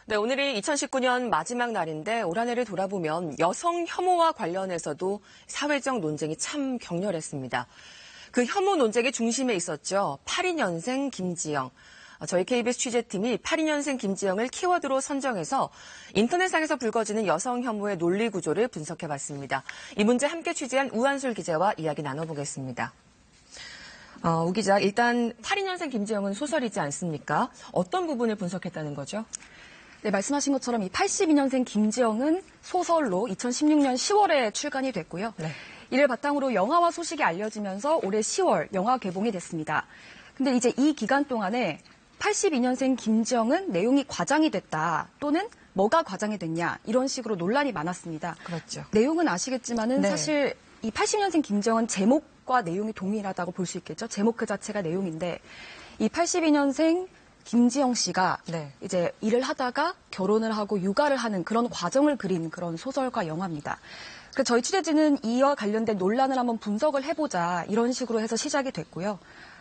네, 오늘이 2019년 마지막 날인데 올 한 해를 돌아보면 여성 혐오와 관련해서도 사회적 논쟁이 참 격렬했습니다. 그 혐오 논쟁의 중심에 있었죠. 82년생 김지영. 저희 KBS 취재팀이 82년생 김지영을 키워드로 선정해서 인터넷상에서 불거지는 여성 혐오의 논리 구조를 분석해봤습니다. 이 문제 함께 취재한 우한술 기자와 이야기 나눠보겠습니다. 우 기자, 일단 82년생 김지영은 소설이지 않습니까? 어떤 부분을 분석했다는 거죠? 네, 말씀하신 것처럼 이 82년생 김지영은 소설로 2016년 10월에 출간이 됐고요. 네. 이를 바탕으로 영화화 소식이 알려지면서 올해 10월 영화 개봉이 됐습니다. 근데 이제 이 기간 동안에 82년생 김지영은 내용이 과장이 됐다 또는 뭐가 과장이 됐냐 이런 식으로 논란이 많았습니다. 그렇죠. 내용은 아시겠지만은 네. 사실 이 80년생 김지영은 제목과 내용이 동일하다고 볼 수 있겠죠. 제목 그 자체가 내용인데 이 82년생 김지영 씨가 네. 이제 일을 하다가 결혼을 하고 육아를 하는 그런 과정을 그린 그런 소설과 영화입니다. 그 저희 취재진은 이와 관련된 논란을 한번 분석을 해보자 이런 식으로 해서 시작이 됐고요.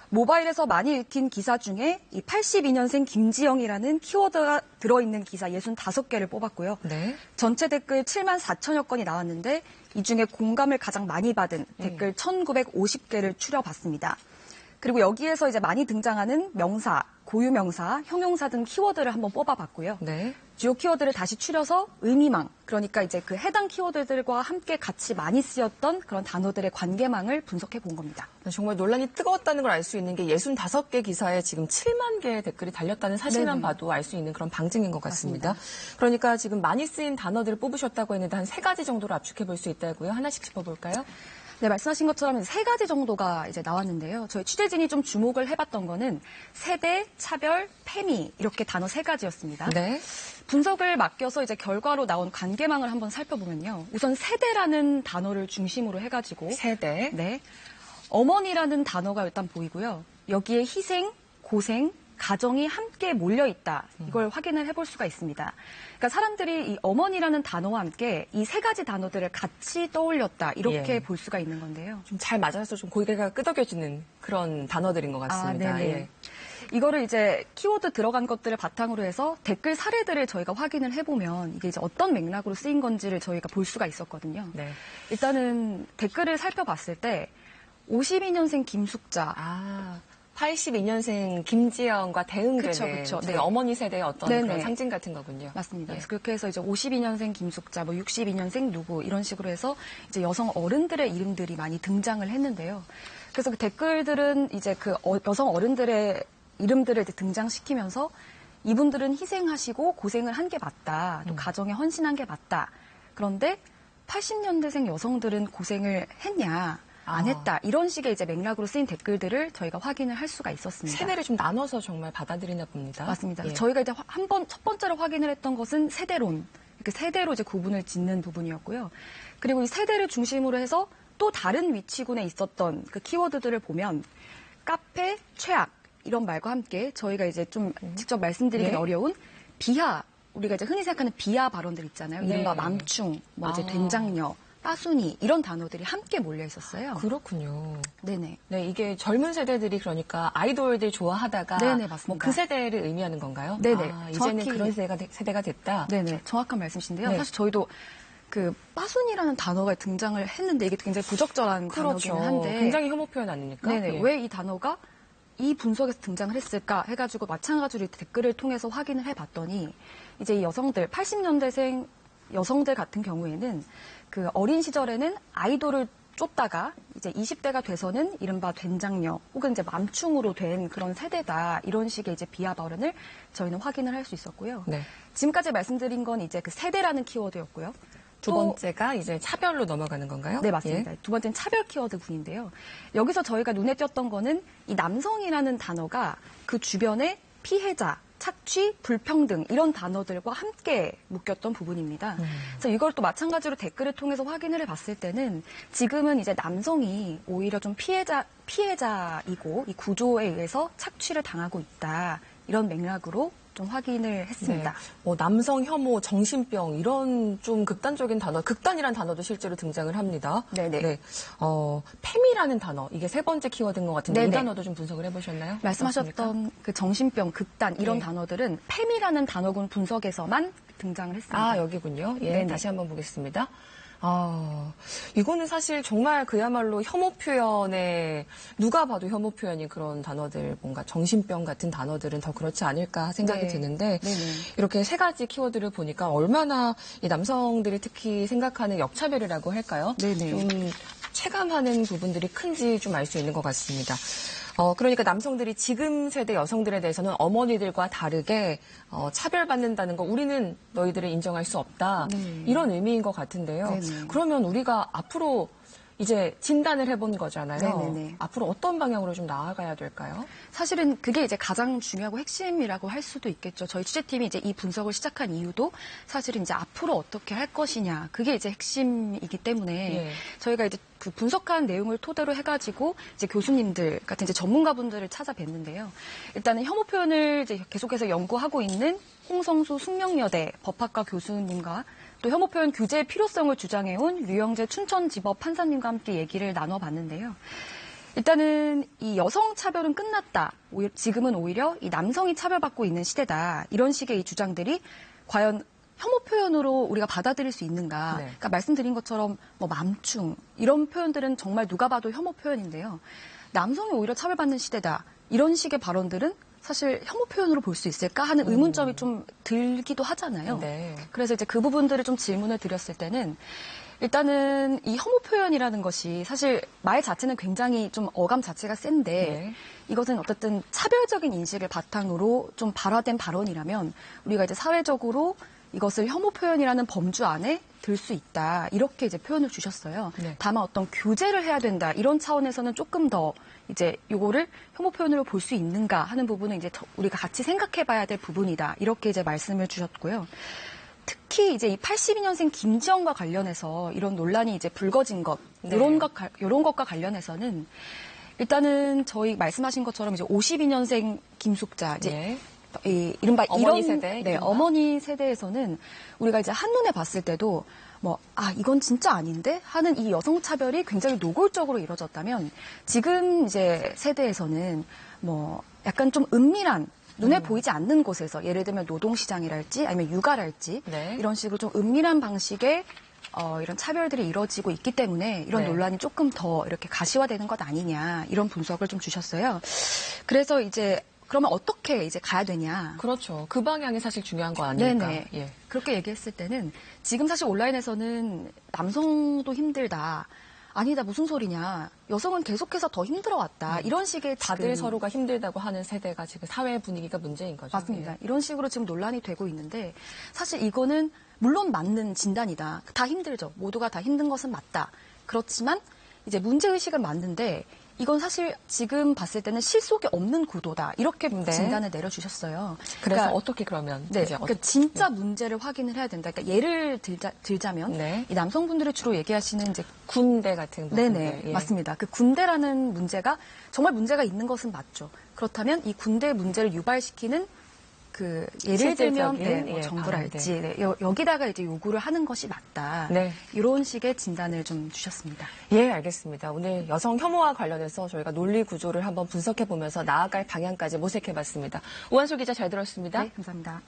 모바일에서 많이 읽힌 기사 중에 이 82년생 김지영이라는 키워드가 들어있는 기사 65개를 뽑았고요. 네. 전체 댓글 7만 4천여 건이 나왔는데 이 중에 공감을 가장 많이 받은 댓글 1950개를 추려봤습니다. 그리고 여기에서 이제 많이 등장하는 명사, 고유명사, 형용사 등 키워드를 한번 뽑아봤고요. 네. 주요 키워드를 다시 추려서 의미망, 그러니까 이제 그 해당 키워드들과 함께 같이 많이 쓰였던 그런 단어들의 관계망을 분석해 본 겁니다. 정말 논란이 뜨거웠다는 걸 알 수 있는 게 65개 기사에 지금 7만 개의 댓글이 달렸다는 사실만 네네. 봐도 알 수 있는 그런 방증인 것 같습니다. 맞습니다. 그러니까 지금 많이 쓰인 단어들을 뽑으셨다고 했는데 한 3가지 정도로 압축해 볼 수 있다고요. 하나씩 짚어볼까요? 네, 말씀하신 것처럼 3가지 정도가 이제 나왔는데요. 저희 취재진이 좀 주목을 해봤던 거는 세대, 차별, 페미 이렇게 단어 3가지였습니다. 네. 분석을 맡겨서 이제 결과로 나온 관계망을 한번 살펴보면요. 우선 세대라는 단어를 중심으로 해가지고 세대. 네. 어머니라는 단어가 일단 보이고요. 여기에 희생, 고생, 가정이 함께 몰려있다. 이걸 확인을 해볼 수가 있습니다. 그러니까 사람들이 이 어머니라는 단어와 함께 이 3가지 단어들을 같이 떠올렸다. 이렇게 예. 볼 수가 있는 건데요. 좀 잘 맞아서 좀 고개가 끄덕여지는 그런 단어들인 것 같습니다. 아, 예. 이거를 이제 키워드 들어간 것들을 바탕으로 해서 댓글 사례들을 저희가 확인을 해보면 이게 이제 어떤 맥락으로 쓰인 건지를 저희가 볼 수가 있었거든요. 네. 일단은 댓글을 살펴봤을 때 52년생 김숙자. 82년생 김지영과 대응되는 그쵸. 네. 어머니 세대의 어떤 그런 상징 같은 거군요. 맞습니다. 그래서 그렇게 해서 이제 52년생 김숙자, 62년생 누구 이런 식으로 해서 이제 여성 어른들의 이름들이 많이 등장을 했는데요. 그래서 그 댓글들은 이제 그 여성 어른들의 이름들을 이제 등장시키면서 이분들은 희생하시고 고생을 한 게 맞다. 또 가정에 헌신한 게 맞다. 그런데 80년대생 여성들은 고생을 했냐? 안 했다. 이런 식의 이제 맥락으로 쓰인 댓글들을 저희가 확인을 할 수가 있었습니다. 세대를 좀 나눠서 정말 받아들이나 봅니다. 맞습니다. 예. 저희가 이제 첫 번째로 확인을 했던 것은 세대론. 이렇게 세대로 이제 구분을 짓는 부분이었고요. 그리고 이 세대를 중심으로 해서 또 다른 위치군에 있었던 그 키워드들을 보면 카페, 최악 이런 말과 함께 저희가 이제 좀 직접 말씀드리기 어려운 비하, 우리가 이제 흔히 생각하는 비하 발언들 있잖아요. 이른바 맘충, 이제 된장녀. 빠순이 이런 단어들이 함께 몰려 있었어요. 그렇군요. 네네. 네, 이게 젊은 세대들이 그러니까 아이돌들 좋아하다가 네네, 맞습니다. 뭐 그 세대를 의미하는 건가요? 네네. 이제는 그런 세대가 됐다. 네네. 정확한 말씀이신데요. 네. 사실 저희도 그 빠순이라는 단어가 등장을 했는데 이게 굉장히 부적절한 그렇죠. 단어긴 한데 굉장히 혐오 표현 아닙니까? 네네. 네. 왜 이 단어가 이 분석에서 등장을 했을까 해가지고 마찬가지로 댓글을 통해서 확인을 해봤더니 이제 이 여성들 80년대생 여성들 같은 경우에는 그 어린 시절에는 아이돌을 쫓다가 이제 20대가 돼서는 이른바 된장녀 혹은 이제 맘충으로 된 그런 세대다 이런 식의 이제 비하 발언을 저희는 확인을 할 수 있었고요. 네. 지금까지 말씀드린 건 이제 그 세대라는 키워드였고요. 두 번째가 이제 차별로 넘어가는 건가요? 네, 맞습니다. 두 번째는 차별 키워드 군인데요. 여기서 저희가 눈에 띄었던 거는 이 남성이라는 단어가 그 주변에 피해자, 착취, 불평등 이런 단어들과 함께 묶였던 부분입니다. 그래서 이걸 또 마찬가지로 댓글을 통해서 확인을 해봤을 때는 지금은 이제 남성이 오히려 좀 피해자이고 이 구조에 의해서 착취를 당하고 있다. 이런 맥락으로 좀 확인을 했습니다. 네. 남성 혐오, 정신병 이런 좀 극단적인 단어, 극단이란 단어도 실제로 등장을 합니다. 네네. 네. 페미라는 단어, 이게 세 번째 키워드인 것 같은데 네네. 이 단어도 좀 분석을 해보셨나요? 말씀하셨던 그렇습니까? 그 정신병, 극단 이런 네. 단어들은 페미라는 단어군 분석에서만 등장을 했습니다. 아, 여기군요. 예, 네네. 다시 한번 보겠습니다. 이거는 사실 정말 그야말로 혐오 표현에 누가 봐도 혐오 표현인 그런 단어들, 뭔가 정신병 같은 단어들은 더 그렇지 않을까 생각이 네. 드는데 네네. 이렇게 세 가지 키워드를 보니까 얼마나 이 남성들이 특히 생각하는 역차별이라고 할까요? 네네. 좀 체감하는 부분들이 큰지 좀 알 수 있는 것 같습니다. 그러니까 남성들이 지금 세대 여성들에 대해서는 어머니들과 다르게 차별받는다는 거 우리는 너희들을 인정할 수 없다. 네. 이런 의미인 것 같은데요. 네네. 그러면 우리가 앞으로 이제 진단을 해본 거잖아요. 네네네. 앞으로 어떤 방향으로 좀 나아가야 될까요? 사실은 그게 이제 가장 중요하고 핵심이라고 할 수도 있겠죠. 저희 취재팀이 이제 이 분석을 시작한 이유도 사실은 이제 앞으로 어떻게 할 것이냐. 그게 이제 핵심이기 때문에 예. 저희가 이제 그 분석한 내용을 토대로 해가지고 이제 교수님들 같은 이제 전문가분들을 찾아뵀는데요. 일단은 혐오 표현을 이제 계속해서 연구하고 있는 홍성수 숙명여대 법학과 교수님과 또 혐오 표현 규제의 필요성을 주장해온 류영재 춘천지법 판사님과 함께 얘기를 나눠봤는데요. 일단은 이 여성 차별은 끝났다. 지금은 오히려 이 남성이 차별받고 있는 시대다. 이런 식의 이 주장들이 과연 혐오 표현으로 우리가 받아들일 수 있는가. 네. 그러니까 말씀드린 것처럼 뭐 맘충 이런 표현들은 정말 누가 봐도 혐오 표현인데요. 남성이 오히려 차별받는 시대다. 이런 식의 발언들은 사실 혐오 표현으로 볼 수 있을까 하는 의문점이 좀 들기도 하잖아요. 네. 그래서 이제 그 부분들을 좀 질문을 드렸을 때는 일단은 이 혐오 표현이라는 것이 사실 말 자체는 굉장히 좀 어감 자체가 센데 네. 이것은 어쨌든 차별적인 인식을 바탕으로 좀 발화된 발언이라면 우리가 이제 사회적으로 이것을 혐오 표현이라는 범주 안에 들 수 있다. 이렇게 이제 표현을 주셨어요. 네. 다만 어떤 규제를 해야 된다. 이런 차원에서는 조금 더 이제 요거를 혐오 표현으로 볼 수 있는가 하는 부분은 이제 우리가 같이 생각해 봐야 될 부분이다. 이렇게 이제 말씀을 주셨고요. 특히 이제 이 82년생 김지영과 관련해서 이런 논란이 이제 불거진 것, 네. 이런 것과 관련해서는 일단은 저희 말씀하신 것처럼 이제 52년생 김숙자, 이제 네. 이 이른바 어머니 이런 세대, 네, 이른바. 어머니 세대에서는 우리가 이제 한눈에 봤을 때도 이건 진짜 아닌데 하는 이 여성 차별이 굉장히 노골적으로 이루어졌다면 지금 이제 세대에서는 약간 좀 은밀한 눈에 보이지 않는 곳에서 예를 들면 노동시장이랄지 아니면 육아랄지 네. 이런 식으로 좀 은밀한 방식의 이런 차별들이 이루어지고 있기 때문에 이런 네. 논란이 조금 더 이렇게 가시화되는 것 아니냐 이런 분석을 좀 주셨어요. 그래서 이제 그러면 어떻게 이제 가야 되냐. 그렇죠. 그 방향이 사실 중요한 거 아닐까. 네네. 예. 그렇게 얘기했을 때는 지금 사실 온라인에서는 남성도 힘들다. 아니다 무슨 소리냐. 여성은 계속해서 더 힘들어왔다. 이런 식의 다들 지금 서로가 힘들다고 하는 세대가 지금 사회 분위기가 문제인 거죠. 맞습니다. 예. 이런 식으로 지금 논란이 되고 있는데 사실 이거는 물론 맞는 진단이다. 다 힘들죠. 모두가 다 힘든 것은 맞다. 그렇지만 이제 문제의식은 맞는데 이건 사실 지금 봤을 때는 실속이 없는 구도다. 이렇게 네. 진단을 내려주셨어요. 그래서 그러니까 어떻게 그러면? 네, 이제 그러니까 진짜 문제를 확인을 해야 된다. 그러니까 예를 들자면 네. 이 남성분들이 주로 얘기하시는 이제 군대 같은 부분들. 네네 예. 맞습니다. 그 군대라는 문제가 정말 문제가 있는 것은 맞죠. 그렇다면 이 군대 문제를 유발시키는 그 예를 들면 실질적인, 예, 정부랄지 여기다가 이제 요구를 하는 것이 맞다. 네. 이런 식의 진단을 좀 주셨습니다. 예, 알겠습니다. 오늘 여성 혐오와 관련해서 저희가 논리 구조를 한번 분석해 보면서 나아갈 방향까지 모색해 봤습니다. 오한솔 기자 잘 들었습니다. 네, 감사합니다.